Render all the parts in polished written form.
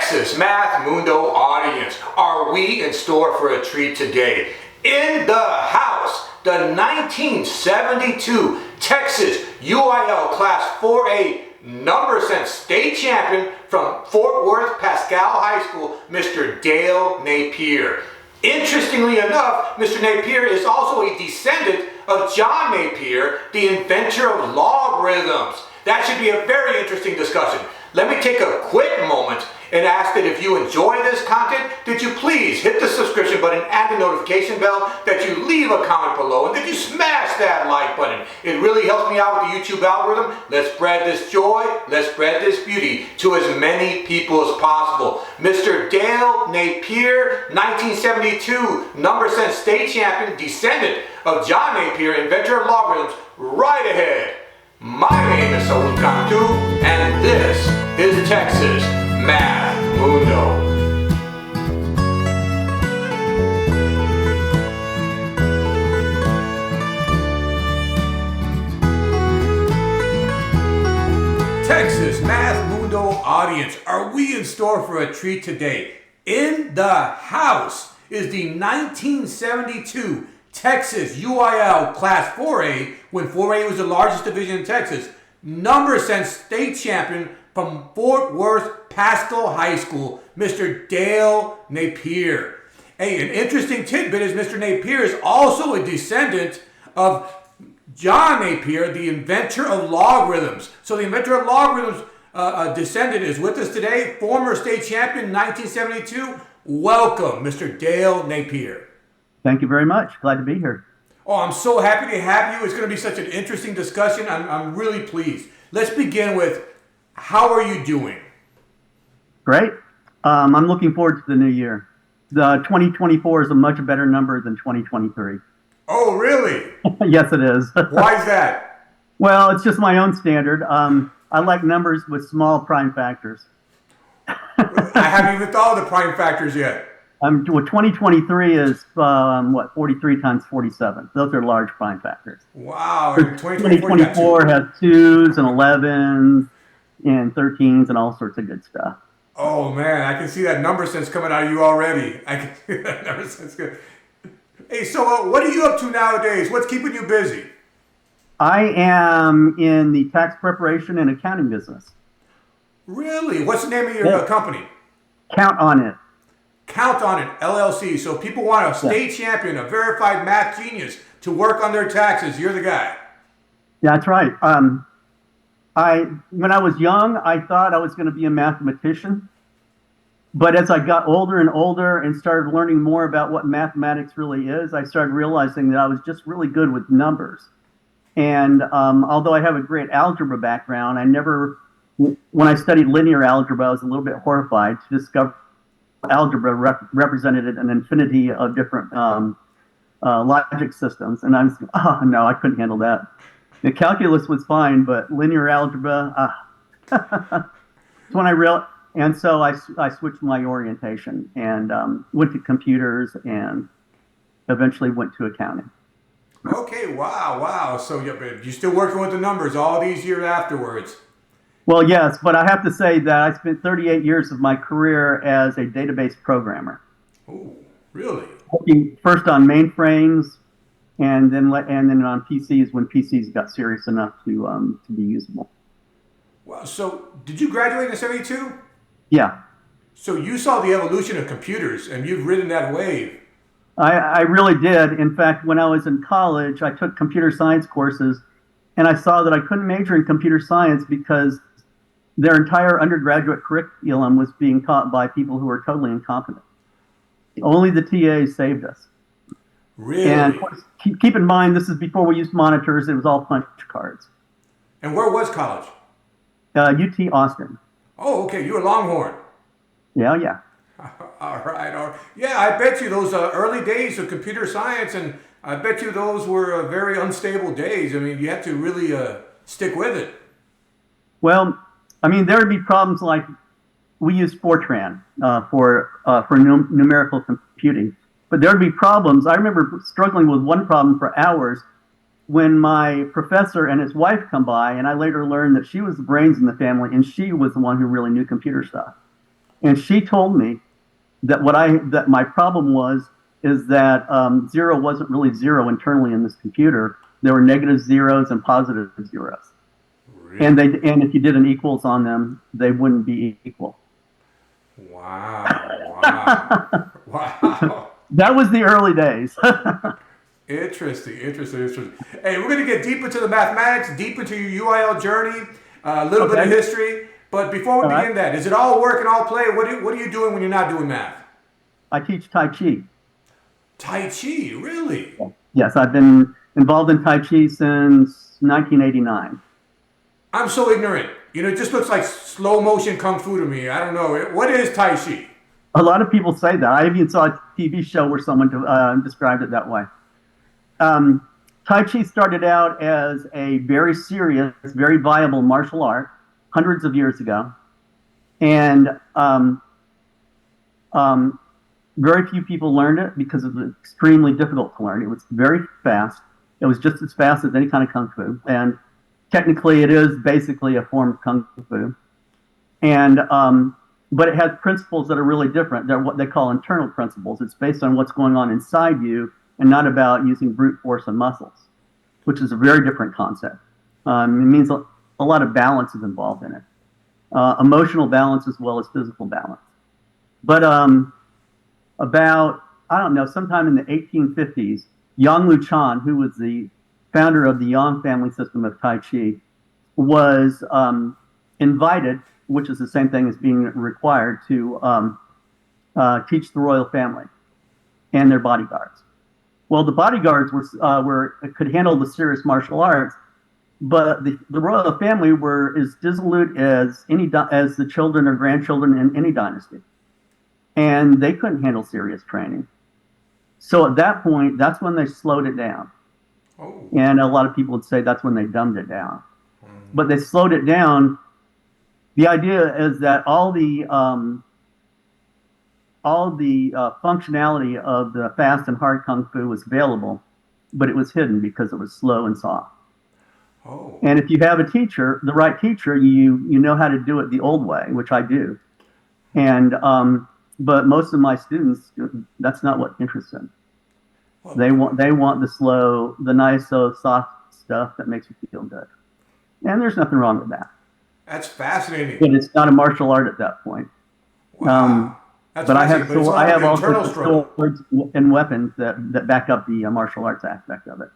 Texas Math Mundo audience, are we in store for a treat today? In the house, the 1972 Texas UIL Class 4A number sense state champion from Fort Worth Paschal High School, Mr. Dale Napier. Interestingly enough, Mr. Napier is also a descendant of John Napier, the inventor of logarithms. That should be a very interesting discussion. Let me take a quick moment and ask that if you enjoy this content, that you please hit the subscription button and the notification bell, that you leave a comment below, and that you smash that like button. It really helps me out with the YouTube algorithm. Let's spread this joy, let's spread this beauty to as many people as possible. Mr. Dale Napier, 1972 number sense state champion, descendant of John Napier, inventor of logarithms. Right ahead. My name is Saul Cantu, and this is Texas Math Mundo. Texas Math Mundo audience, are we in store for a treat today? In the house is the 1972 Texas UIL Class 4A, when 4A was the largest division in Texas, number sense state champion from Fort Worth Paschal High School, Mr. Dale Napier. Hey, an interesting tidbit is Mr. Napier is also a descendant of John Napier, the inventor of logarithms. So the inventor of logarithms descendant is with us today, former state champion 1972. Welcome, Mr. Dale Napier. Thank you very much. Glad to be here. Oh, I'm so happy to have you. It's going to be such an interesting discussion. I'm really pleased. Let's begin with, how are you doing? Great. I'm looking forward to the new year. The 2024 is a much better number than 2023. Oh, really? Yes, it is. Why is that? Well, it's just my own standard. I like numbers with small prime factors. I haven't even thought of the prime factors yet. Well, 2023 is, 43 times 47. Those are large prime factors. Wow. 2024 has 2s and 11s and 13s and all sorts of good stuff. Oh, man. I can see that number sense coming out of you already. I can see that number sense good. Hey, so what are you up to nowadays? What's keeping you busy? I am in the tax preparation and accounting business. Really? What's the name of your company? Count on It. Count on It, LLC. So if people want a state champion, a verified math genius to work on their taxes, you're the guy. Yeah, that's right. When I was young, I thought I was going to be a mathematician. But as I got older and older and started learning more about what mathematics really is, I started realizing that I was just really good with numbers. And although I have a great algebra background, when I studied linear algebra, I was a little bit horrified to discover algebra represented an infinity of different logic systems. And I was, no, I couldn't handle that. The calculus was fine, but linear algebra, that's when I realized. And so I switched my orientation and went to computers and eventually went to accounting. Okay, wow. So you're still working with the numbers all these years afterwards. Well, yes, but I have to say that I spent 38 years of my career as a database programmer. Oh, really? Working first on mainframes and then on PCs when PCs got serious enough to be usable. Wow. So did you graduate in 72? Yeah. So you saw the evolution of computers, and you've ridden that wave. I really did. In fact, when I was in college, I took computer science courses, and I saw that I couldn't major in computer science because their entire undergraduate curriculum was being taught by people who were totally incompetent. Only the TAs saved us. Really? And of course, keep in mind, this is before we used monitors. It was all punch cards. And where was college? UT Austin. Oh, okay. You were Longhorn. Yeah. All right. Yeah, I bet you those early days of computer science, and I bet you those were very unstable days. I mean, you had to really stick with it. Well, I mean, there would be problems like we used Fortran for numerical computing, but there would be problems. I remember struggling with one problem for hours when my professor and his wife come by, and I later learned that she was the brains in the family, and she was the one who really knew computer stuff. And she told me that that my problem is that zero wasn't really zero internally in this computer. There were negative zeros and positive zeros. Really? And if you did an equals on them, they wouldn't be equal. Wow, wow, wow. That was the early days. Interesting, interesting, interesting. Hey, we're going to get deep into the mathematics, deep into your UIL journey, a little bit of Okay. history. But before we All begin right. that, is it all work and all play? What are you doing when you're not doing math? I teach Tai Chi. Tai Chi, really? Yes, I've been involved in Tai Chi since 1989. I'm so ignorant. You know, it just looks like slow motion kung fu to me. I don't know. What is Tai Chi? A lot of people say that. I even saw a TV show where someone described it that way. Tai Chi started out as a very serious, very viable martial art hundreds of years ago. And very few people learned it because it was extremely difficult to learn. It was very fast. It was just as fast as any kind of kung fu. And technically, it is basically a form of kung fu. And but it has principles that are really different. They're what they call internal principles. It's based on what's going on inside you and not about using brute force and muscles, which is a very different concept. It means a lot of balance is involved in it, emotional balance as well as physical balance. But about, I don't know, sometime in the 1850s, Yang Luchan, who was the founder of the Yang family system of Tai Chi, was invited, which is the same thing as being required, to teach the royal family and their bodyguards. Well, the bodyguards could handle the serious martial arts, but the royal family were as dissolute as as the children or grandchildren in any dynasty, and they couldn't handle serious training. So at that point, that's when they slowed it down. Oh. And a lot of people would say that's when they dumbed it down. But they slowed it down. The idea is that all the functionality of the fast and hard kung fu was available, but it was hidden because it was slow and soft. Oh. And if you have a teacher, the right teacher, you know how to do it the old way, which I do. And but most of my students, that's not what interests them. They want the slow, the nice, so soft stuff that makes you feel good. And there's nothing wrong with that. That's fascinating. But it's not a martial art at that point. Wow. That's But fascinating. I have also internal struggle. swords and weapons that back up the martial arts aspect of it.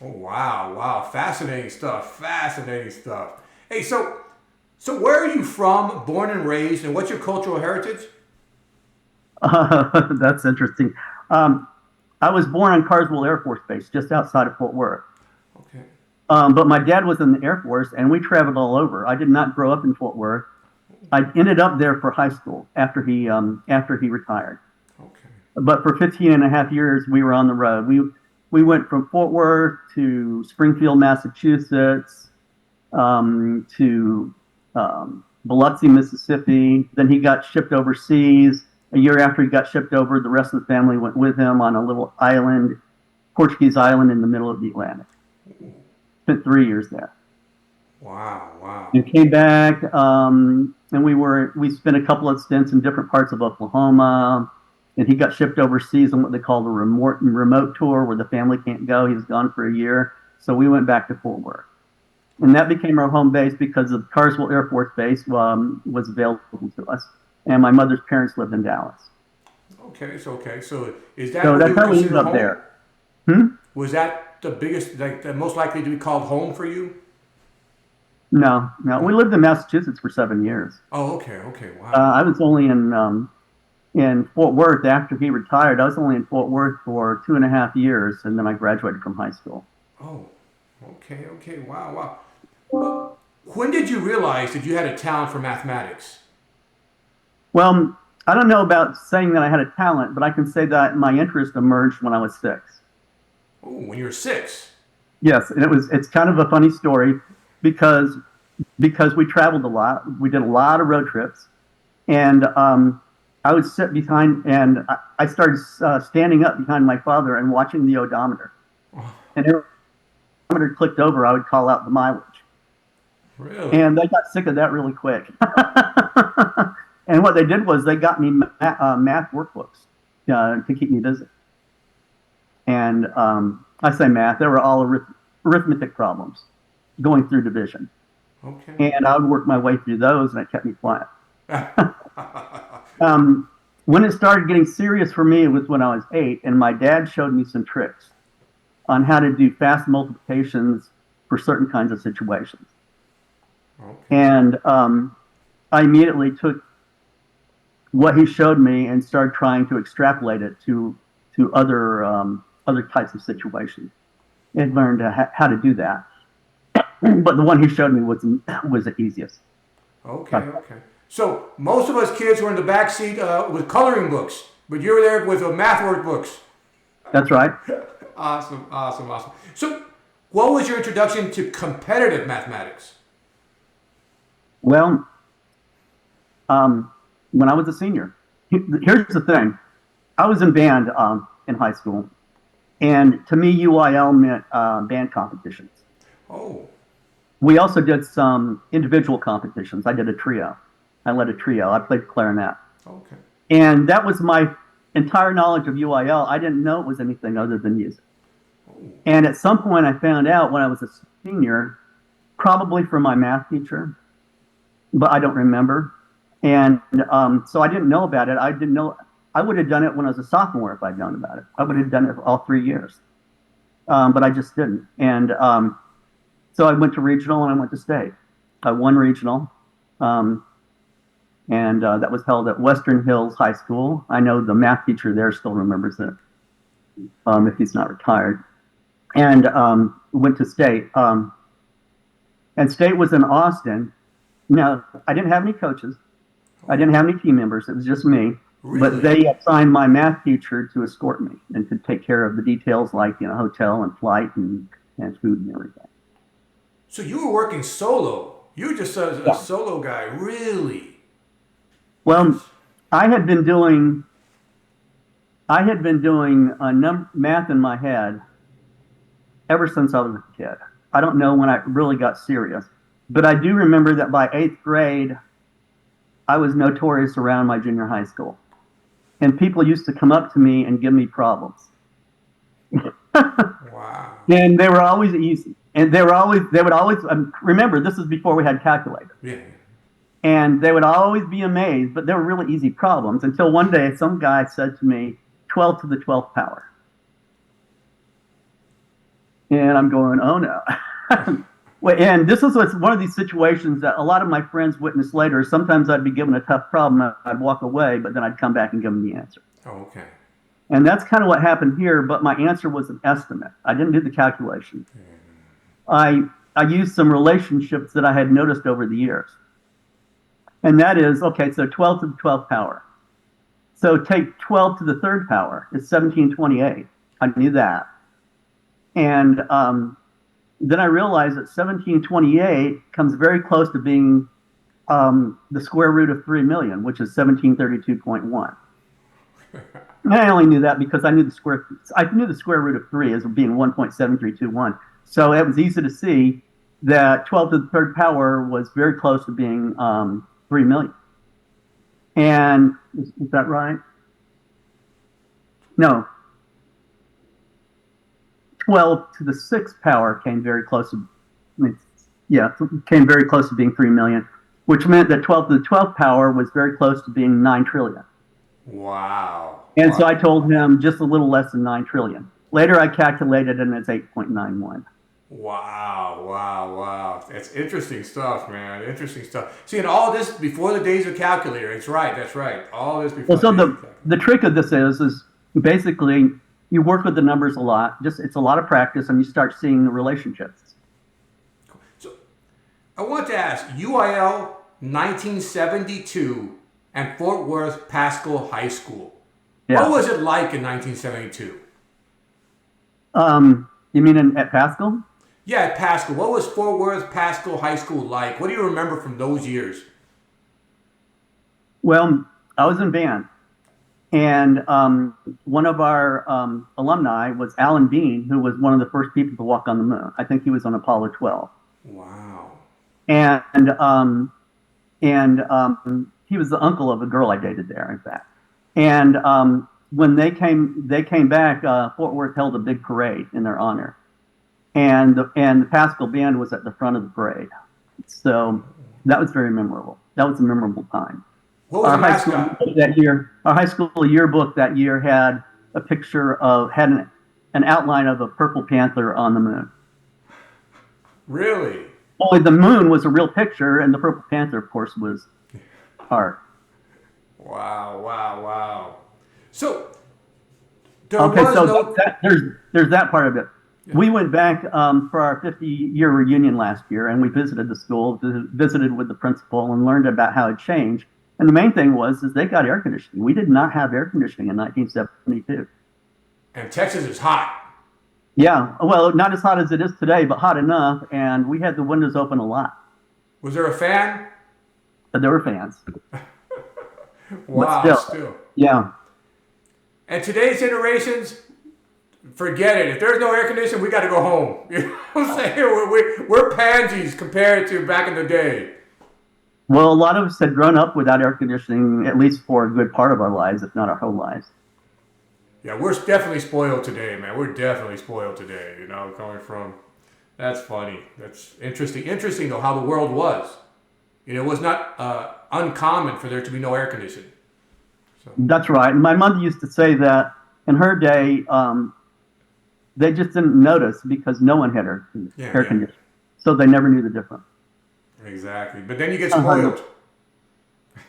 Oh, wow, wow. Fascinating stuff. Fascinating stuff. Hey, so where are you from, born and raised, and what's your cultural heritage? That's interesting. I was born on Carswell Air Force Base, just outside of Fort Worth. Okay. But my dad was in the Air Force, and we traveled all over. I did not grow up in Fort Worth. I ended up there for high school after he retired. Okay. But for 15 and a half years, we were on the road. We went from Fort Worth to Springfield, Massachusetts, to Biloxi, Mississippi. Then he got shipped overseas. A year after he got shipped over, the rest of the family went with him on a little island, Portuguese island in the middle of the Atlantic. Spent 3 years there. Wow, wow. And came back, and we spent a couple of stints in different parts of Oklahoma. And he got shipped overseas on what they call the remote tour, where the family can't go. He was gone for a year, so we went back to Fort Worth, and that became our home base because the Carswell Air Force Base was available to us, and my mother's parents lived in Dallas. Okay, so is that So what that's you would how we ended consider up home? there. Was that the biggest, like the most likely to be called home for you? No, we lived in Massachusetts for 7 years. Oh, okay, wow. I was only in Fort Worth after he retired. I was only in Fort Worth for 2.5 years, and then I graduated from high school. Oh, okay, wow. Well, when did you realize that you had a talent for mathematics? Well, I don't know about saying that I had a talent, but I can say that my interest emerged when I was 6. Oh, when you were 6. Yes, and it's kind of a funny story because we traveled a lot. We did a lot of road trips, and I would sit behind, and I started standing up behind my father and watching the odometer. And every time the odometer clicked over, I would call out the mileage. Really? And they got sick of that really quick. And what they did was they got me math workbooks to keep me busy. And I say math, they were all arithmetic problems going through division. Okay. And I would work my way through those, and it kept me quiet. When it started getting serious for me, it was when I was 8, and my dad showed me some tricks on how to do fast multiplications for certain kinds of situations. Okay. And I immediately took what he showed me and started trying to extrapolate it to other types of situations, and learned how to do that. But the one he showed me was the easiest. Okay, okay. So most of us kids were in the back seat with coloring books, but you were there with math workbooks. That's right. Awesome, awesome, awesome. So what was your introduction to competitive mathematics? Well, when I was a senior, here's the thing. I was in band in high school, and to me, UIL meant band competitions. Oh. We also did some individual competitions. I did a trio. I led a trio. I played clarinet. Okay. And that was my entire knowledge of UIL. I didn't know it was anything other than music. Oh. And at some point, I found out when I was a senior, probably from my math teacher, but I don't remember. And so I didn't know about it. I didn't know. I would have done it when I was a sophomore if I'd known about it. I would have done it for all 3 years. But I just didn't. And so I went to regional and I went to state. I won regional. And that was held at Western Hills High School. I know the math teacher there still remembers it, if he's not retired. And went to state. And state was in Austin. Now, I didn't have any coaches. I didn't have any team members. It was just me. Really? But they assigned my math teacher to escort me and to take care of the details like, hotel and flight and food and everything. So you were working solo. You were just a solo guy, really? Well, I had been doing math in my head ever since I was a kid. I don't know when I really got serious, but I do remember that by 8th grade, I was notorious around my junior high school. And people used to come up to me and give me problems. Wow. And they were always easy. And they would always, remember, this is before we had calculators. Yeah. And they would always be amazed, but they were really easy problems until one day some guy said to me, 12 to the 12th power. And I'm going, oh no. And this is one of these situations that a lot of my friends witnessed later. Sometimes I'd be given a tough problem, I'd walk away, but then I'd come back and give them the answer. Oh, okay. And that's kind of what happened here, but my answer was an estimate. I didn't do the calculation. I used some relationships that I had noticed over the years. And that is, okay, so 12 to the 12th power. So take 12 to the 3rd power. It's 1728. I knew that. And then I realized that 1728 comes very close to being the square root of 3 million, which is 1732.1. And I only knew that because I knew the square root of 3 as being 1.7321. So it was easy to see that 12 to the 3rd power was very close to being 3 million. And is that right? No. 12 to the 6th power came very close to, came very close to being 3 million, which meant that 12 to the 12th power was very close to being 9 trillion. Wow. And so I told him just a little less than 9 trillion. Later I calculated and it's 8.91. Wow, wow, wow. That's interesting stuff, man. Interesting stuff. See, and all this before the days of calculator. It's right, that's right. All this before the trick of this is basically you work with the numbers a lot. It's a lot of practice and you start seeing the relationships. So I want to ask, UIL 1972 and Fort Worth Paschal High School. Yeah. What was it like in 1972? You mean at Paschal? Yeah, at Paschal. What was Fort Worth Paschal High School like? What do you remember from those years? Well, I was in band. And one of our alumni was Alan Bean, who was one of the first people to walk on the moon. I think he was on Apollo 12. Wow. And he was the uncle of a girl I dated there, in fact. And when they came back, Fort Worth held a big parade in their honor, and the Paschal band was at the front of the parade. So that was very memorable. That was a memorable time. What was the mascot? Our high school yearbook that year had a picture of an outline of a purple panther on the moon. Really? Only the moon was a real picture, and the purple panther, of course, was art. Wow. So there's that part of it. Yeah. We went back for our 50-year reunion last year, and we visited the school, visited with the principal, and learned about how it changed. And the main thing is they got air conditioning. We did not have air conditioning in 1972. And Texas is hot. Yeah, well, not as hot as it is today, but hot enough, and we had the windows open a lot. Was there a fan? There were fans. Wow, still. Yeah. And today's generations, forget it. If there's no air conditioning, we got to go home. You know what I'm saying? We're pansies compared to back in the day. Well, a lot of us had grown up without air conditioning, at least for a good part of our lives, if not our whole lives. Yeah, we're definitely spoiled today, man. We're definitely spoiled today, you know, coming from... That's funny. That's interesting. Interesting, though, how the world was. You know, it was not uncommon for there to be no air conditioning. So. That's right. My mother used to say that in her day, they just didn't notice because no one had air conditioning. So they never knew the difference. Exactly. But then you get spoiled.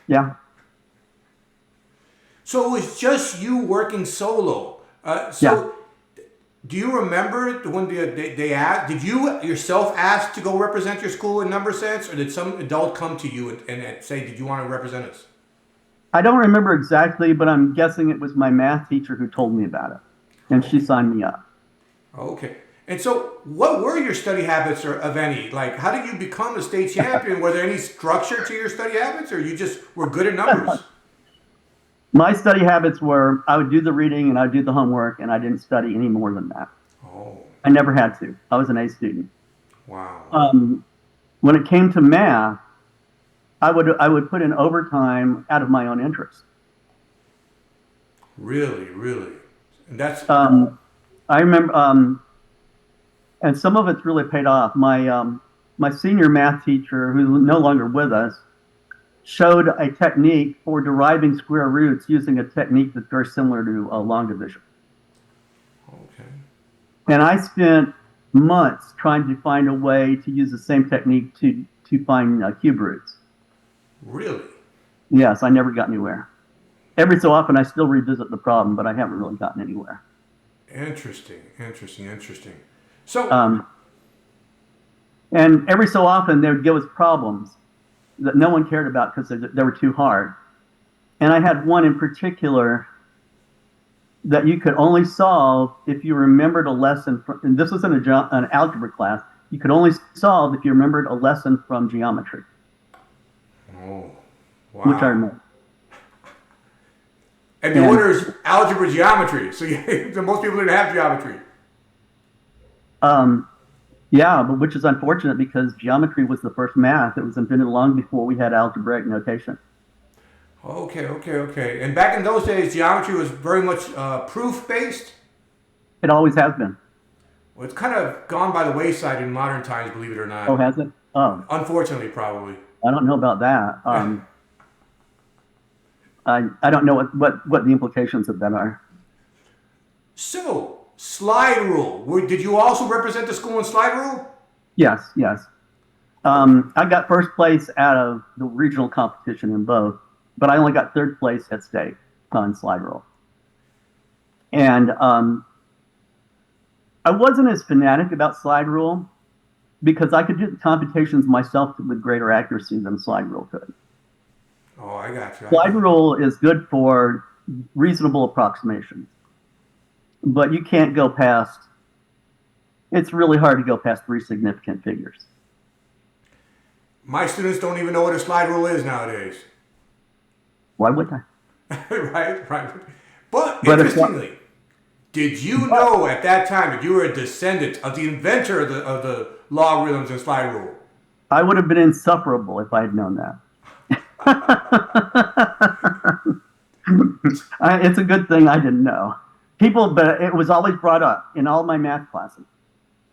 Yeah. So it was just you working solo. Do you remember when they asked, did you yourself ask to go represent your school in number sense, or did some adult come to you and say, did you want to represent us? I don't remember exactly, but I'm guessing it was my math teacher who told me about it, and she signed me up. Okay. And so what were your study habits, or of any? Like, how did you become a state champion? Were there any structure to your study habits, or you just were good at numbers? My study habits were I would do the reading and I would do the homework, and I didn't study any more than that. Oh. I never had to. I was an A student. Wow. When it came to math, I would put in overtime out of my own interest. Really? And that's... I remember, and some of it's really paid off. My senior math teacher, who's no longer with us, showed a technique for deriving square roots using a technique that's very similar to long division. Okay. And I spent months trying to find a way to use the same technique to find cube roots. Really? Yes, I never got anywhere. Every so often I still revisit the problem, but I haven't really gotten anywhere. Interesting. So, and every so often they would give us problems that no one cared about because they were too hard. And I had one in particular that you could only solve if you remembered a lesson from, and this was in an algebra class, you could only solve if you remembered a lesson from geometry. Oh, wow. Which I remember. And the order is algebra geometry, so most people didn't have geometry. Yeah, but which is unfortunate because geometry was the first math. It was invented long before we had algebraic notation. Okay. And back in those days, geometry was very much proof-based? It always has been. Well, it's kind of gone by the wayside in modern times, believe it or not. Oh, has it? Oh. Unfortunately, probably. I don't know about that. I don't know what the implications of that are. So, slide rule. Did you also represent the school in slide rule? Yes. I got first place out of the regional competition in both, but I only got third place at state on slide rule. And I wasn't as fanatic about slide rule because I could do the computations myself with greater accuracy than slide rule could. Oh, I got you. Slide rule is good for reasonable approximations, but you can't go past, it's really hard to go past 3 significant figures. My students don't even know what a slide rule is nowadays. Why would I? Right. But interestingly, did you know at that time that you were a descendant of the inventor of the logarithms and slide rule? I would have been insufferable if I had known that. It's a good thing I didn't know. But it was always brought up in all my math classes.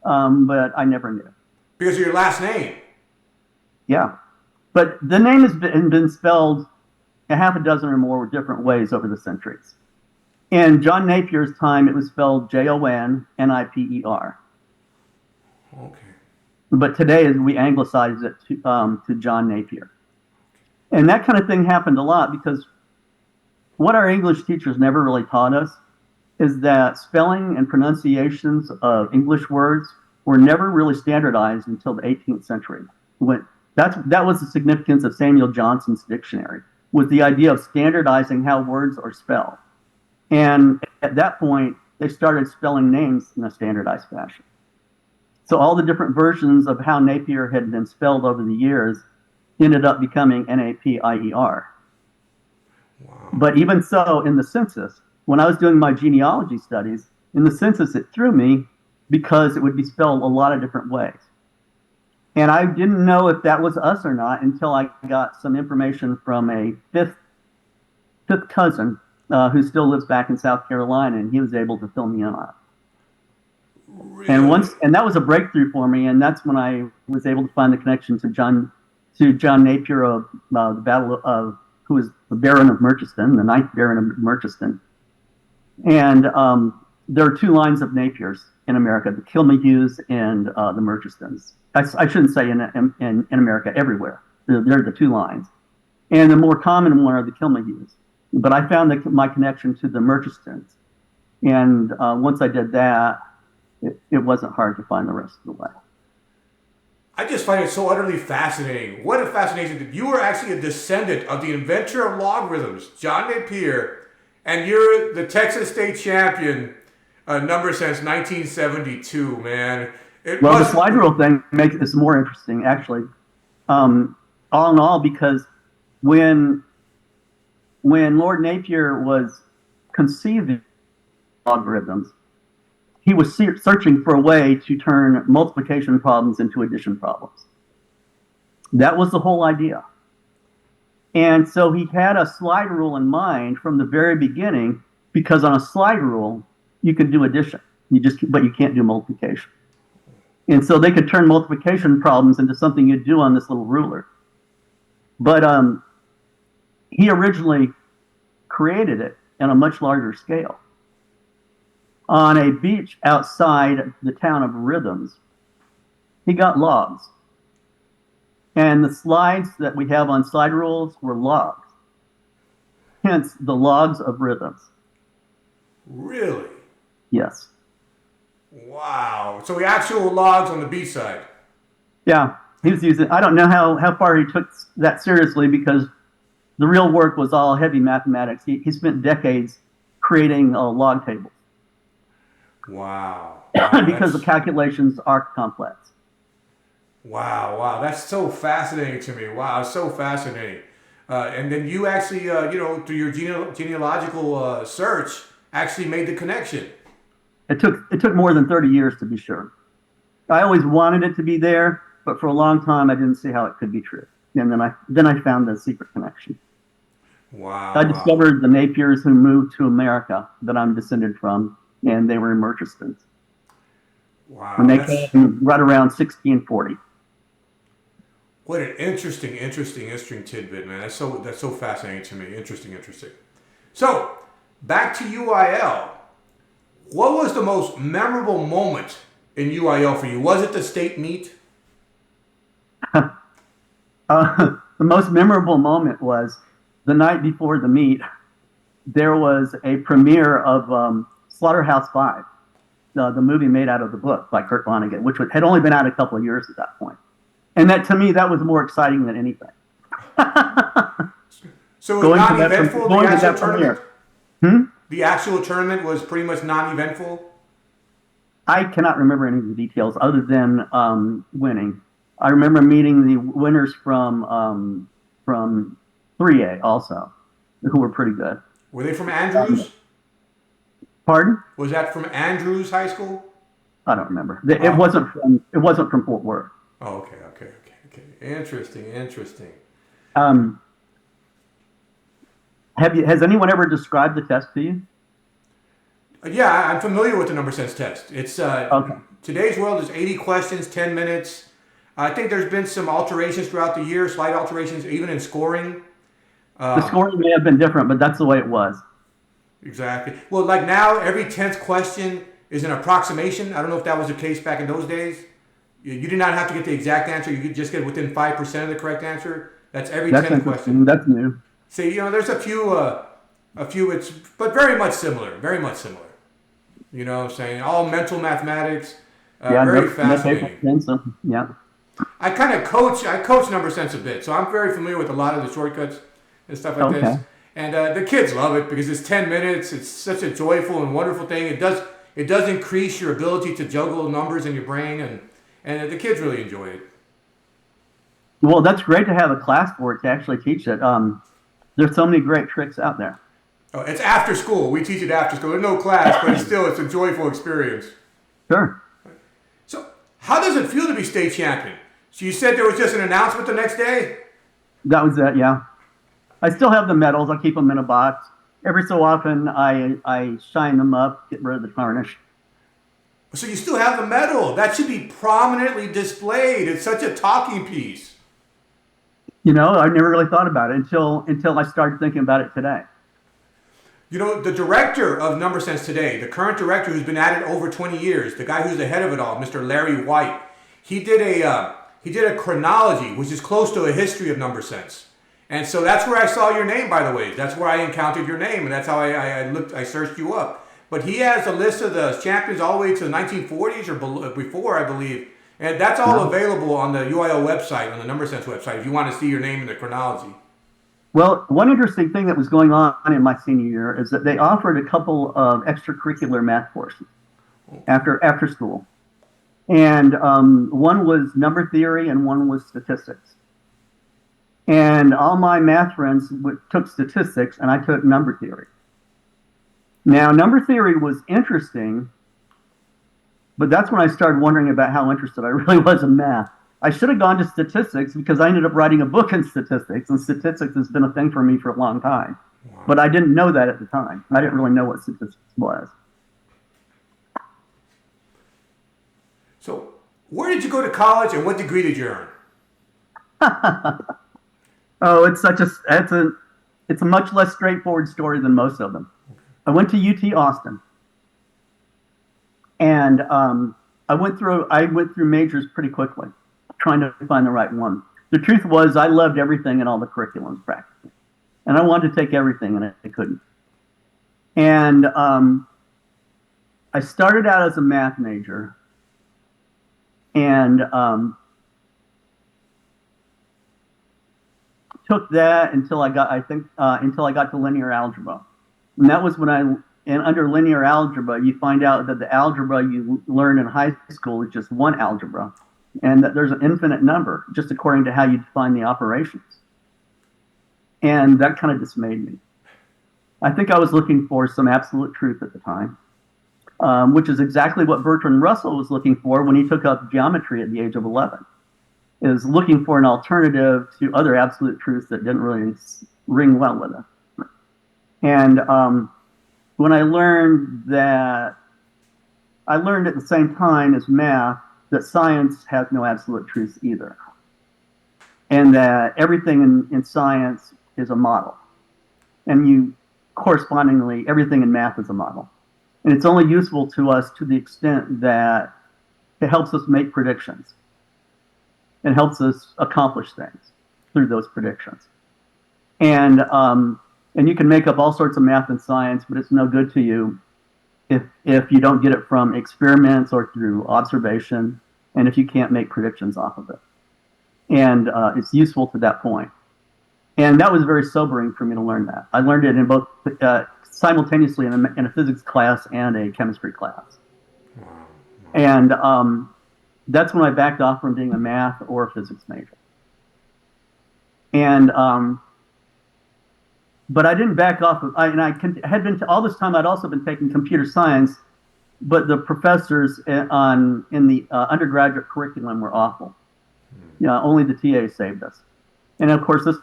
But I never knew. Because of your last name. Yeah. But the name has been spelled a half a dozen or more different ways over the centuries. In John Napier's time, it was spelled Jonniper. Okay. But today, we anglicize it to John Napier. And that kind of thing happened a lot because what our English teachers never really taught us is that spelling and pronunciations of English words were never really standardized until the 18th century. That was the significance of Samuel Johnson's dictionary, was the idea of standardizing how words are spelled. And at that point, they started spelling names in a standardized fashion. So all the different versions of how Napier had been spelled over the years ended up becoming Napier. Wow. But even so, in the census, when I was doing my genealogy studies, in the census, it threw me because it would be spelled a lot of different ways. And I didn't know if that was us or not until I got some information from a fifth cousin who still lives back in South Carolina, and he was able to fill me in on it. Really? And that was a breakthrough for me, and that's when I was able to find the connection to John Napier of the Battle of, who was the Baron of Merchiston, the ninth Baron of Merchiston. And there are two lines of Napiers in America: the Kilmahews and the Merchistons. I shouldn't say in America, everywhere. They're the two lines, and the more common one are the Kilmahews. But I found my connection to the Merchistons, and once I did that, it wasn't hard to find the rest of the way. I just find it so utterly fascinating. What a fascination that you were actually a descendant of the inventor of logarithms, John Napier, and you're the Texas state champion number since 1972, man. The slide rule thing makes this more interesting, actually. All in all, because when Lord Napier was conceiving logarithms, he was searching for a way to turn multiplication problems into addition problems. That was the whole idea. And so he had a slide rule in mind from the very beginning, because on a slide rule, you can do addition, but you can't do multiplication. And so they could turn multiplication problems into something you do on this little ruler. But he originally created it on a much larger scale. On a beach outside the town of Rhythms, he got logs. And the slides that we have on slide rules were logs. Hence, the logs of Rhythms. Really? Yes. Wow. So the actual logs on the B side. Yeah, he was using. I don't know how far he took that seriously, because the real work was all heavy mathematics. He spent decades creating log tables. Wow. Because the calculations are complex. Wow. That's so fascinating to me. Wow, so fascinating. And then you actually, through your genealogical search, actually made the connection. It took more than 30 years to be sure. I always wanted it to be there, but for a long time I didn't see how it could be true. And then I found the secret connection. Wow. I discovered the Napiers who moved to America that I'm descended from, and they were in Merchiston. Wow. And they came right around 1640. What an interesting tidbit, man. That's so fascinating to me. Interesting. So, back to UIL. What was the most memorable moment in UIL for you? Was it the state meet? The most memorable moment was the night before the meet. There was a premiere of Slaughterhouse-Five, the movie made out of the book by Kurt Vonnegut, which had only been out a couple of years at that point. And that, to me, that was more exciting than anything. So it was non-eventful, the actual tournament? Hmm? The actual tournament was pretty much non-eventful? I cannot remember any of the details other than winning. I remember meeting the winners from 3A also, who were pretty good. Were they from Andrews? Pardon? Was that from Andrews High School? I don't remember. It wasn't from Fort Worth. Oh, okay. Interesting. Has anyone ever described the test to you? Yeah, I'm familiar with the number sense test. It's Okay. today's world is 80 questions, 10 minutes. I think there's been some alterations throughout the year, slight alterations, even in scoring. The Um, scoring may have been different, but that's the way it was. exactly. Well, like now, every 10th question is an approximation. I don't know if that was the case back in those days. You did not have to get the exact answer. You could just get within 5% of the correct answer. That's every That's 10th interesting. question. That's new. See, there's a few. It's but very much similar. Very much similar. You know what I'm saying? All mental mathematics. Yeah, Very no paper fascinating. pencil. Yeah. I coach number sense a bit, so I'm very familiar with a lot of the shortcuts and stuff like Okay. this. And the kids love it because it's 10 minutes. It's such a joyful and wonderful thing. It does increase your ability to juggle numbers in your brain, and the kids really enjoy it. Well, that's great to have a class for it to actually teach it. There's so many great tricks out there. Oh, it's after school. We teach it after school. There's no class, but it's a joyful experience. Sure. So, how does it feel to be state champion? So you said there was just an announcement the next day? That was it. Yeah. I still have the medals. I keep them in a box. Every so often, I shine them up, get rid of the tarnish. So you still have the medal. That should be prominently displayed. It's such a talking piece. I never really thought about it until I started thinking about it today. The director of Number Sense today, the current director who's been at it over 20 years, the guy who's the head of it all, Mr. Larry White, he did a chronology, which is close to a history of Number Sense. And so that's where I saw your name, by the way. That's where I encountered your name, and that's how I searched you up. But he has a list of the champions all the way to the 1940s or before, I believe. And that's all available on the UIL website, on the Number Sense website, if you want to see your name in the chronology. Well, one interesting thing that was going on in my senior year is that they offered a couple of extracurricular math courses after school. And one was number theory and one was statistics. And all my math friends took statistics and I took number theory. Now, number theory was interesting, but that's when I started wondering about how interested I really was in math. I should have gone to statistics because I ended up writing a book in statistics, and statistics has been a thing for me for a long time. Wow. But I didn't know that at the time. I didn't really know what statistics was. So, where did you go to college and what degree did you earn? Oh, it's a much less straightforward story than most of them. I went to UT Austin, and I went through majors pretty quickly, trying to find the right one. The truth was, I loved everything in all the curriculums practically, and I wanted to take everything, and I couldn't. And I started out as a math major, and took that until I got to linear algebra. And that was and under linear algebra, you find out that the algebra you learn in high school is just one algebra, and that there's an infinite number, just according to how you define the operations. And that kind of dismayed me. I think I was looking for some absolute truth at the time, which is exactly what Bertrand Russell was looking for when he took up geometry at the age of 11, is looking for an alternative to other absolute truths that didn't really ring well with us. And when I learned at the same time as math that science has no absolute truths either, and that everything in science is a model, and correspondingly everything in math is a model, and it's only useful to us to the extent that it helps us make predictions and helps us accomplish things through those predictions. And you can make up all sorts of math and science, but it's no good to you if you don't get it from experiments or through observation, and if you can't make predictions off of it. And it's useful to that point. And that was very sobering for me to learn that. I learned it in both simultaneously in a physics class and a chemistry class. And that's when I backed off from being a math or a physics major. And but I didn't back off of, had been all this time. I'd also been taking computer science, but the professors in the undergraduate curriculum were awful. Only the TAs saved us. And of course, this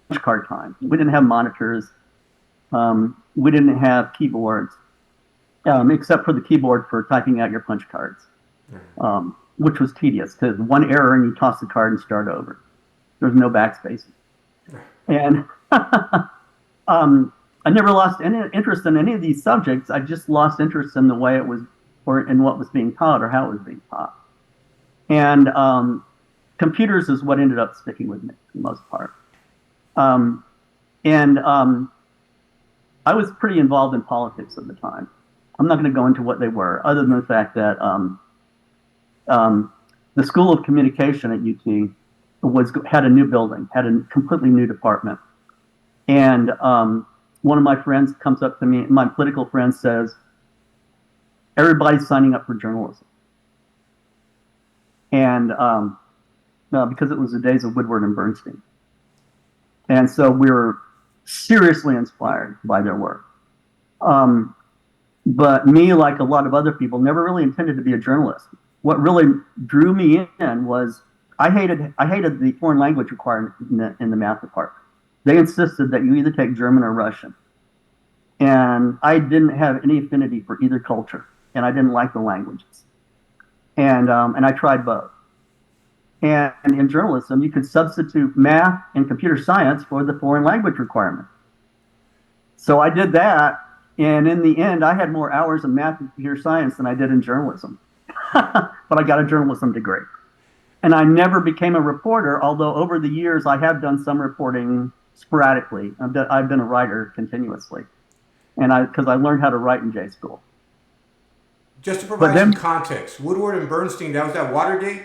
was card time. We didn't have monitors. We didn't have keyboards, except for the keyboard for typing out your punch cards, which was tedious because one error and you toss the card and start over. There's no backspaces. And I never lost any interest in any of these subjects. I just lost interest in the way it was, or in what was being taught or how it was being taught. And computers is what ended up sticking with me for the most part. I was pretty involved in politics at the time. I'm not going to go into what they were, other than the fact that the School of Communication at UT had a new building, had a completely new department. And one of my friends comes up to me, my political friend says, everybody's signing up for journalism. And because it was the days of Woodward and Bernstein. And so we were seriously inspired by their work. But me, like a lot of other people, never really intended to be a journalist. What really drew me in was I hated the foreign language requirement in the math department. They insisted that you either take German or Russian. And I didn't have any affinity for either culture, and I didn't like the languages. And I tried both. And in journalism, you could substitute math and computer science for the foreign language requirement. So I did that, and in the end, I had more hours in math and computer science than I did in journalism. But I got a journalism degree. And I never became a reporter, although over the years I have done some reporting sporadically. I've been a writer continuously, and because I learned how to write in J school. Just to provide some context, Woodward and Bernstein, that was that Watergate,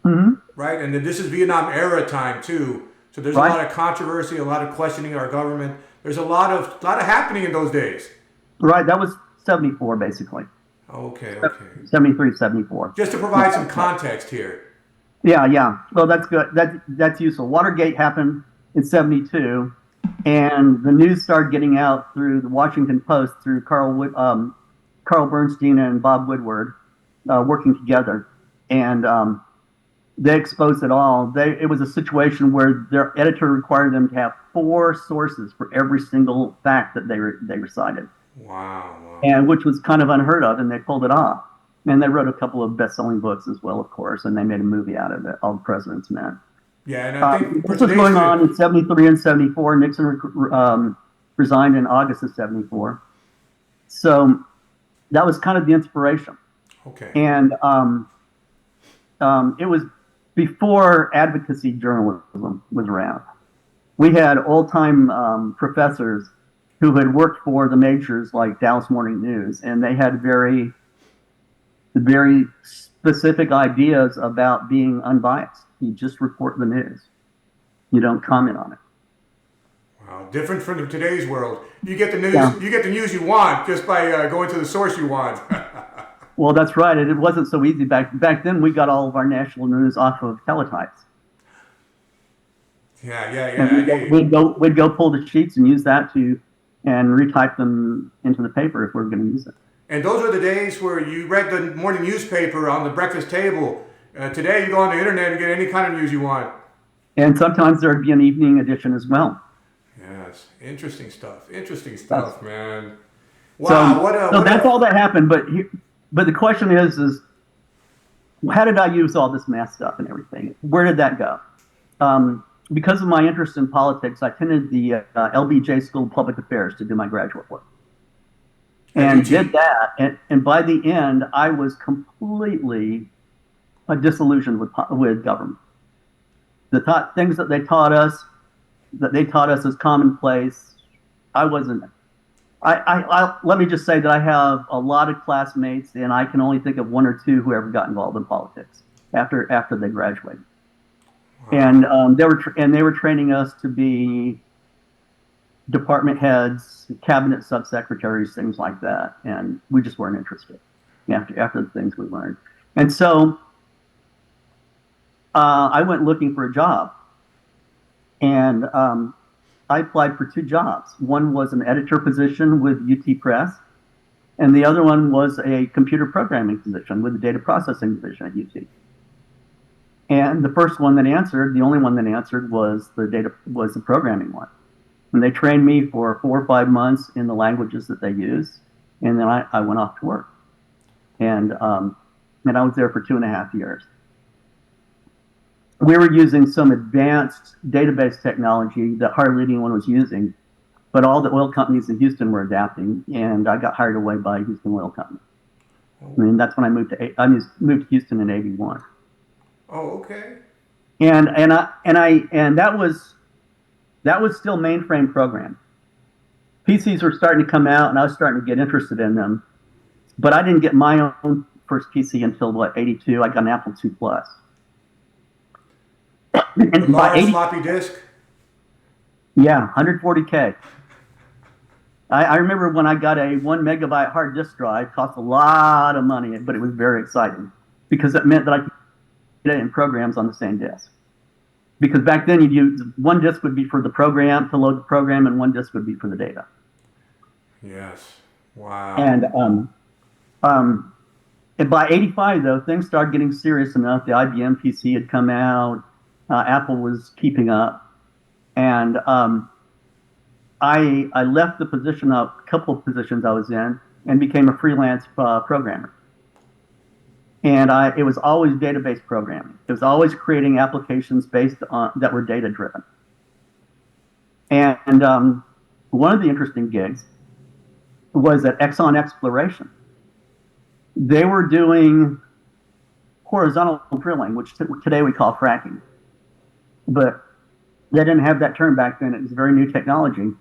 right? And this is Vietnam era time too. So there's a lot of controversy, a lot of questioning our government. There's a lot of happening in those days. Right, that was 74 basically. Okay. 73, 74. Just to provide some context here. Yeah. Well, that's good. That's useful. Watergate happened in 72, and the news started getting out through the Washington Post through Carl Bernstein and Bob Woodward working together, and they exposed it all. It was a situation where their editor required them to have 4 sources for every single fact that they recited. Wow. And which was kind of unheard of, and they pulled it off. And they wrote a couple of best-selling books as well, of course, and they made a movie out of it, All the President's Men. Yeah, and I think this was going on in 73 and 74. Nixon resigned in August of 74. So that was kind of the inspiration. Okay. And it was before advocacy journalism was around. We had old-time professors who had worked for the majors like Dallas Morning News, and they had very specific ideas about being unbiased. You just report the news. You don't comment on it. Wow, different from today's world. You get the news. Yeah. You get the news you want just by going to the source you want. Well, that's right. It wasn't so easy back then. We got all of our national news off of teletypes. Yeah. We'd go pull the sheets and use that and retype them into the paper if we were going to use it. And those were the days where you read the morning newspaper on the breakfast table. Today, you go on the internet and get any kind of news you want. And sometimes there'd be an evening edition as well. Yes, interesting stuff, man. Wow, so that's all that happened. But the question is how did I use all this math stuff and everything? Where did that go? Because of my interest in politics, I attended the LBJ School of Public Affairs to do my graduate work. And did that, and by the end, I was completely disillusioned with government. The things that they taught us as commonplace, I wasn't. Let me just say that I have a lot of classmates, and I can only think of 1 or 2 who ever got involved in politics after they graduated. Wow. And they were training us to be department heads, cabinet subsecretaries, things like that, and we just weren't interested after the things we learned. And so I went looking for a job, and I applied for 2 jobs. One was an editor position with UT Press, and the other one was a computer programming position with the data processing division at UT. And the only one that answered was the programming one. And they trained me for 4 or 5 months in the languages that they use. And then I went off to work. And I was there for 2.5 years. We were using some advanced database technology that hardly anyone was using, but all the oil companies in Houston were adapting, and I got hired away by Houston Oil Company. I mean, that's when I moved to Houston in '81. Oh, okay. And that was still mainframe programming. PCs were starting to come out, and I was starting to get interested in them. But I didn't get my own first PC until '82. I got an Apple II Plus. The large floppy disk? Yeah, 140K. I remember when I got a 1 megabyte hard disk drive. It cost a lot of money, but it was very exciting because it meant that I could get it in programs on the same disk. Because back then, you'd use one disk would be for the program, to load the program, and one disk would be for the data. Yes. Wow. And by '85, though, things started getting serious enough. The IBM PC had come out. Apple was keeping up. And I left the position, a couple of positions I was in, and became a freelance programmer. And it was always database programming. It was always creating applications based on that were data driven. And one of the interesting gigs was at Exxon Exploration. They were doing horizontal drilling, which today we call fracking. But they didn't have that term back then. It was very new technology.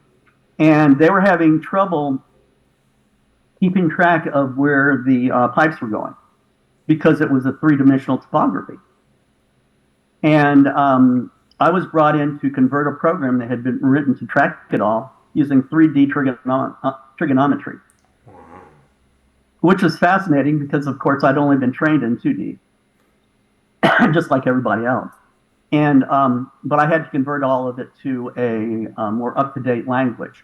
And they were having trouble keeping track of where the pipes were going because it was a three-dimensional topography. And I was brought in to convert a program that had been written to track it all using 3D trigonometry, which was fascinating because, of course, I'd only been trained in 2D, just like everybody else. And but I had to convert all of it to a more up-to-date language,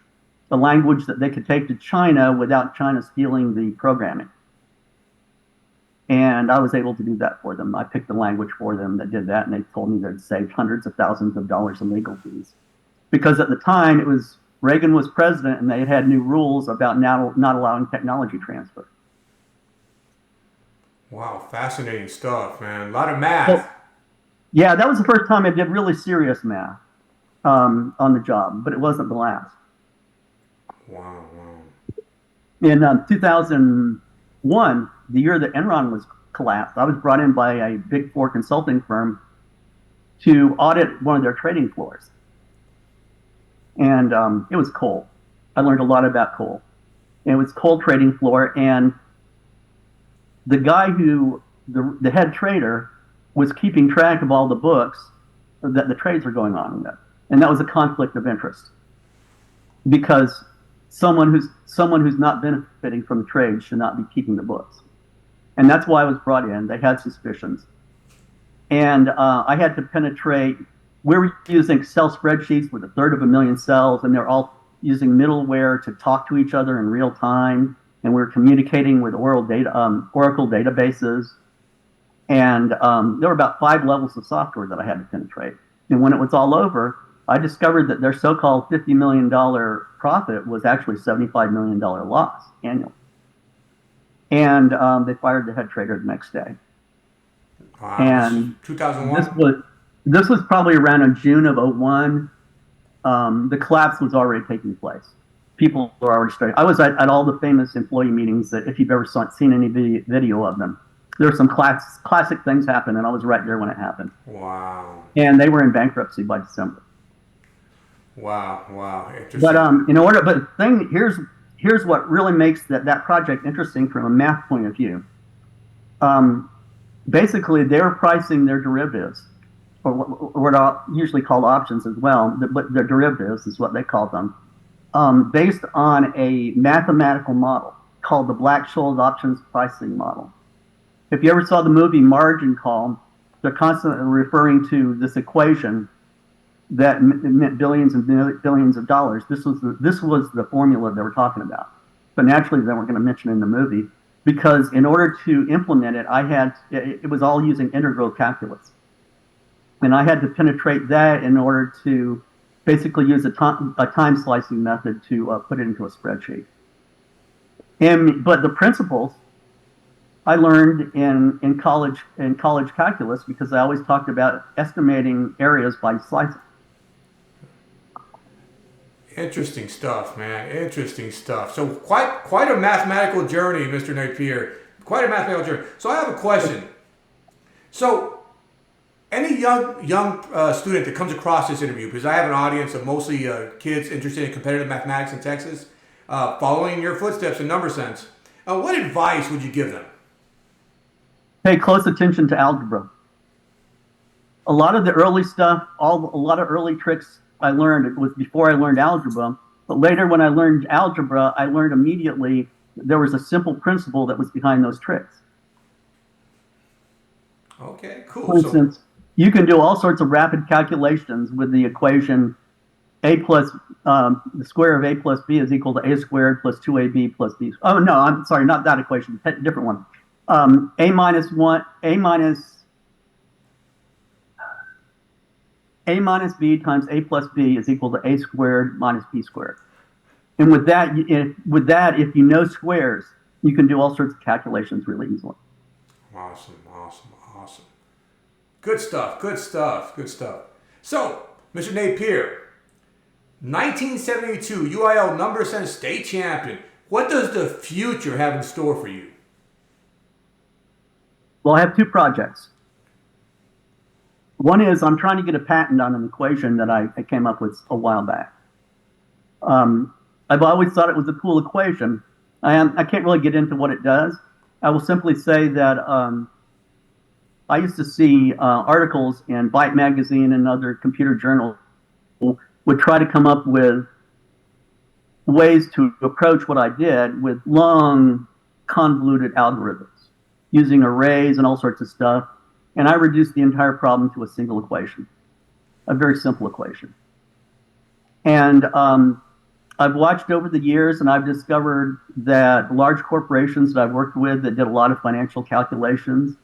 a language that they could take to China without China stealing the programming. And I was able to do that for them. I picked the language for them that did that, and they told me they'd saved hundreds of thousands of dollars in legal fees. Because at the time, it was Reagan was president, and they had new rules about not allowing technology transfer. Wow, fascinating stuff, man. A lot of math. Well, yeah, that was the first time I did really serious math on the job, but it wasn't the last. Wow. In 2001, the year that Enron was collapsed, I was brought in by a Big Four consulting firm to audit one of their trading floors. And it was coal. I learned a lot about coal. And it was coal trading floor, and the guy the head trader was keeping track of all the books that the trades were going on with. And that was a conflict of interest. Because someone who's not benefiting from the trade should not be keeping the books. And that's why I was brought in. They had suspicions. And I had to penetrate. We were using Excel spreadsheets with 1/3 cells, and they're all using middleware to talk to each other in real time. And we were communicating with Oracle databases. And there were about 5 levels of software that I had to penetrate. And when it was all over, I discovered that their so-called $50 million profit was actually $75 million loss annually. And they fired the head trader the next day. Wow. And 2001? This was probably around in June of '01. The collapse was already taking place. People were already starting. I was at all the famous employee meetings that if you've ever seen any video of them, there were some classic things happen, and I was right there when it happened. Wow. And they were in bankruptcy by December. Wow. Interesting. But here's what really makes that project interesting from a math point of view. Basically, they were pricing their derivatives, or what are usually called options as well, but their derivatives is what they call them, based on a mathematical model called the Black-Scholes options pricing model. If you ever saw the movie Margin Call, they're constantly referring to this equation that meant billions and billions of dollars. This was the formula they were talking about. But naturally, they weren't going to mention it in the movie because in order to implement it, it was all using integral calculus. And I had to penetrate that in order to basically use a time slicing method to put it into a spreadsheet. But the principles I learned in college calculus, because I always talked about estimating areas by slicing. Interesting stuff, man. Interesting stuff. So quite a mathematical journey, Mr. Napier. Quite a mathematical journey. So I have a question. So any young student that comes across this interview, because I have an audience of mostly kids interested in competitive mathematics in Texas, following your footsteps in number sense, what advice would you give them? Pay close attention to algebra. A lot of the early stuff, a lot of early tricks I learned, it was before I learned algebra. But later when I learned algebra, I learned immediately there was a simple principle that was behind those tricks. Okay, cool. For instance, you can do all sorts of rapid calculations with the equation a plus, the square of a plus b is equal to a squared plus 2ab plus b. Oh, no, I'm sorry, not that equation, different one. A minus b times a plus b is equal to a squared minus b squared. And with that, if you know squares, you can do all sorts of calculations really easily. Awesome. Good stuff. So, Mr. Napier, 1972 UIL number sense state champion. What does the future have in store for you? Well, I have two projects. One is I'm trying to get a patent on an equation that I came up with a while back. I've always thought it was a cool equation. I can't really get into what it does. I will simply say that I used to see articles in Byte magazine and other computer journals would try to come up with ways to approach what I did with long, convoluted algorithms using arrays and all sorts of stuff. And I reduced the entire problem to a single equation, a very simple equation. And I've watched over the years, and I've discovered that large corporations that I've worked with that did a lot of financial calculations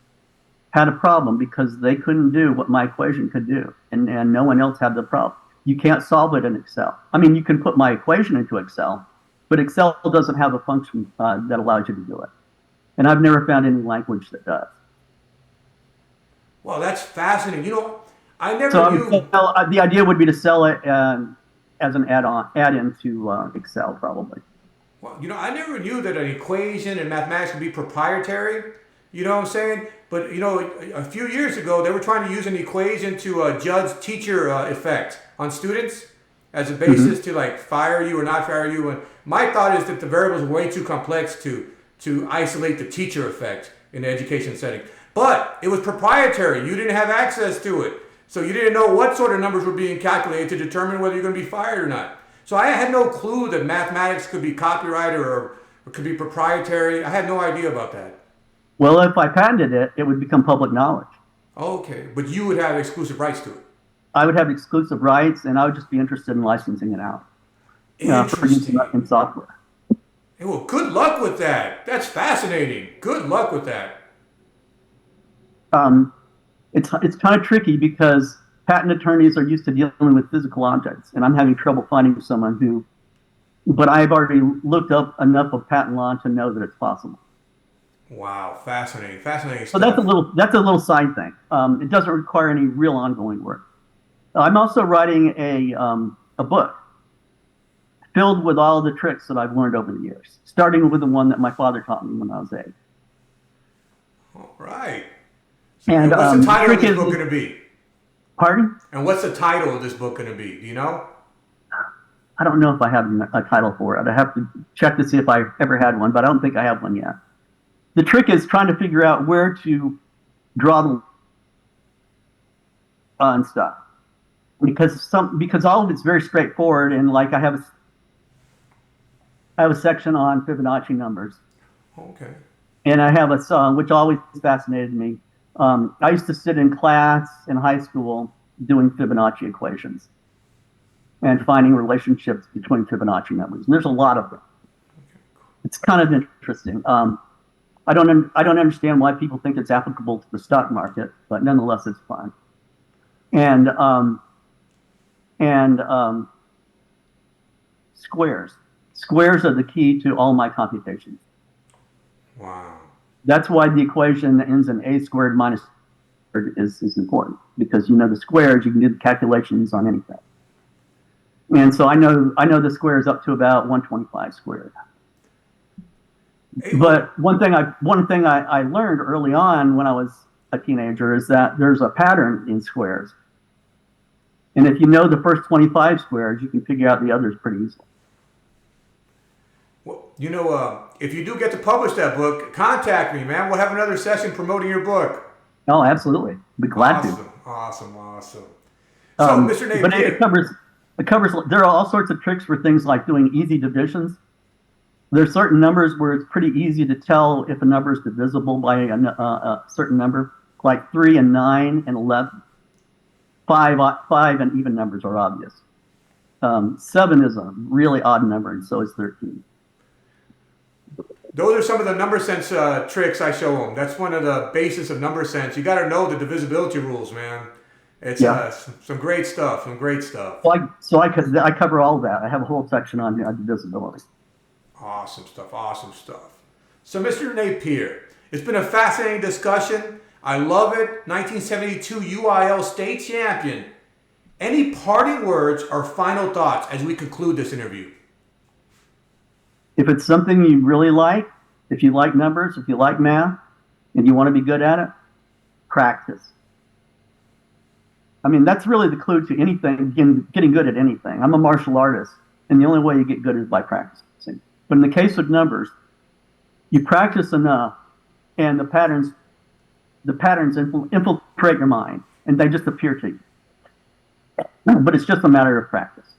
had a problem because they couldn't do what my equation could do, and no one else had the problem. You can't solve it in Excel. I mean, you can put my equation into Excel, but Excel doesn't have a function that allows you to do it. And I've never found any language that does. Well, that's fascinating. You know, I never knew. The idea would be to sell it as an add-in to Excel, probably. Well, you know, I never knew that an equation in mathematics could be proprietary. You know what I'm saying? But, you know, a few years ago, they were trying to use an equation to judge teacher effect on students as a basis to, like, fire you or not fire you. And my thought is that the variables are way too complex to isolate the teacher effect in the education setting. But it was proprietary. You didn't have access to it. So you didn't know what sort of numbers were being calculated to determine whether you're going to be fired or not. So I had no clue that mathematics could be copyrighted or could be proprietary. I had no idea about that. Well, if I patented it, it would become public knowledge. Okay, but you would have exclusive rights to it. I would have exclusive rights, and I would just be interested in licensing it out. For using it in software. Hey, well, good luck with that. That's fascinating. Good luck with that. It's kind of tricky because patent attorneys are used to dealing with physical objects, and I'm having trouble finding someone who. But I've already looked up enough of patent law to know that it's possible. Wow, fascinating stuff. So that's a little side thing. It doesn't require any real ongoing work. I'm also writing a book filled with all the tricks that I've learned over the years, starting with the one that my father taught me when I was 8. All right. And what's the title of this book going to be? Pardon? And what's the title of this book going to be? Do you know? I don't know if I have a title for it. I have to check to see if I ever had one, but I don't think I have one yet. The trick is trying to figure out where to draw the and stuff, because all of it's very straightforward, and like I have a section on Fibonacci numbers. Okay. And I have a song which always fascinated me. I used to sit in class in high school doing Fibonacci equations and finding relationships between Fibonacci numbers. And there's a lot of them. Okay, cool. It's kind of interesting. I don't understand why people think it's applicable to the stock market, but nonetheless, it's fun. And and squares. Squares are the key to all my computations. Wow. That's why the equation that ends in a squared minus is important, because you know the squares, you can do the calculations on anything. And so I know the squares up to about 125 squared. But one thing I learned early on when I was a teenager is that there's a pattern in squares. And if you know the first 25 squares, you can figure out the others pretty easily. Well, you know, if you do get to publish that book, contact me, man. We'll have another session promoting your book. Oh, absolutely. Be glad to. Awesome. So, Mr. Napier. But it covers, there are all sorts of tricks for things like doing easy divisions. There's certain numbers where it's pretty easy to tell if a number is divisible by a certain number, like 3 and 9 and 11. 5 and even numbers are obvious. 7 is a really odd number, and so is 13. Those are some of the number sense tricks I show them. That's one of the basis of number sense. You got to know the divisibility rules, man. It's some great stuff. Well, I cover all that. I have a whole section on divisibility. Awesome stuff. So, Mr. Napier, it's been a fascinating discussion. I love it. 1972 UIL state champion. Any parting words or final thoughts as we conclude this interview? If it's something you really like, if you like numbers, if you like math, and you want to be good at it, practice. I mean, that's really the clue to anything, getting good at anything. I'm a martial artist, and the only way you get good is by practicing. But in the case of numbers, you practice enough, and the patterns infiltrate your mind, and they just appear to you. But it's just a matter of practice.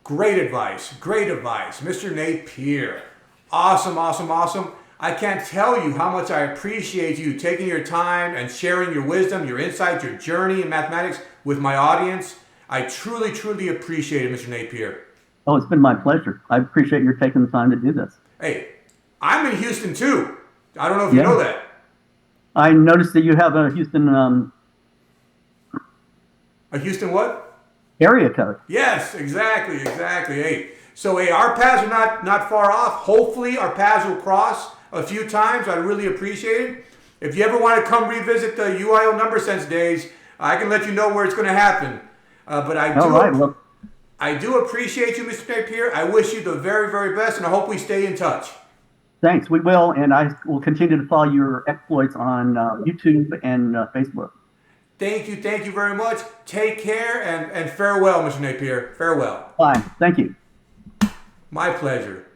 Great advice. Mr. Napier. Awesome. I can't tell you how much I appreciate you taking your time and sharing your wisdom, your insights, your journey in mathematics with my audience. I truly appreciate it, Mr. Napier. Oh, it's been my pleasure. I appreciate your taking the time to do this. Hey, I'm in Houston too. I don't know if you know that. I noticed that you have a Houston... a Houston what? Area code. Yes, exactly. Hey, so our paths are not far off. Hopefully our paths will cross a few times. I really appreciate it. If you ever want to come revisit the UIL number sense days, I can let you know where it's going to happen. But I do appreciate you, Mr. Napier. I wish you the very, very best, and I hope we stay in touch. Thanks. We will, and I will continue to follow your exploits on YouTube and Facebook. Thank you very much. Take care and farewell, Mr. Napier. Farewell. Bye. Thank you. My pleasure.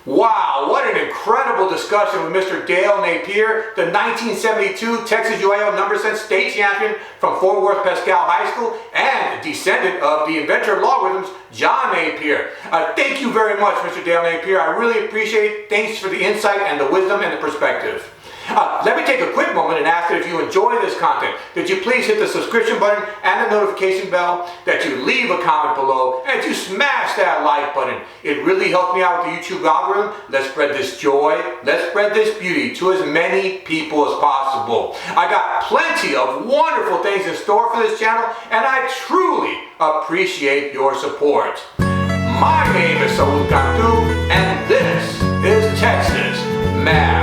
Wow, what an incredible discussion with Mr. Dale Napier, the 1972 Texas UIL number sense state champion from Fort Worth Paschal High School and descendant of the inventor of logarithms, John Napier. Thank you very much, Mr. Dale Napier. I really appreciate it. Thanks for the insight and the wisdom and the perspective. Let me take a quick moment and ask that if you enjoy this content, that you please hit the subscription button and the notification bell, that you leave a comment below, and that you smash that like button. It really helps me out with the YouTube algorithm. Let's spread this joy, let's spread this beauty to as many people as possible. I got plenty of wonderful things in store for this channel, and I truly appreciate your support. My name is Saul Cantu, and this is Texas Math.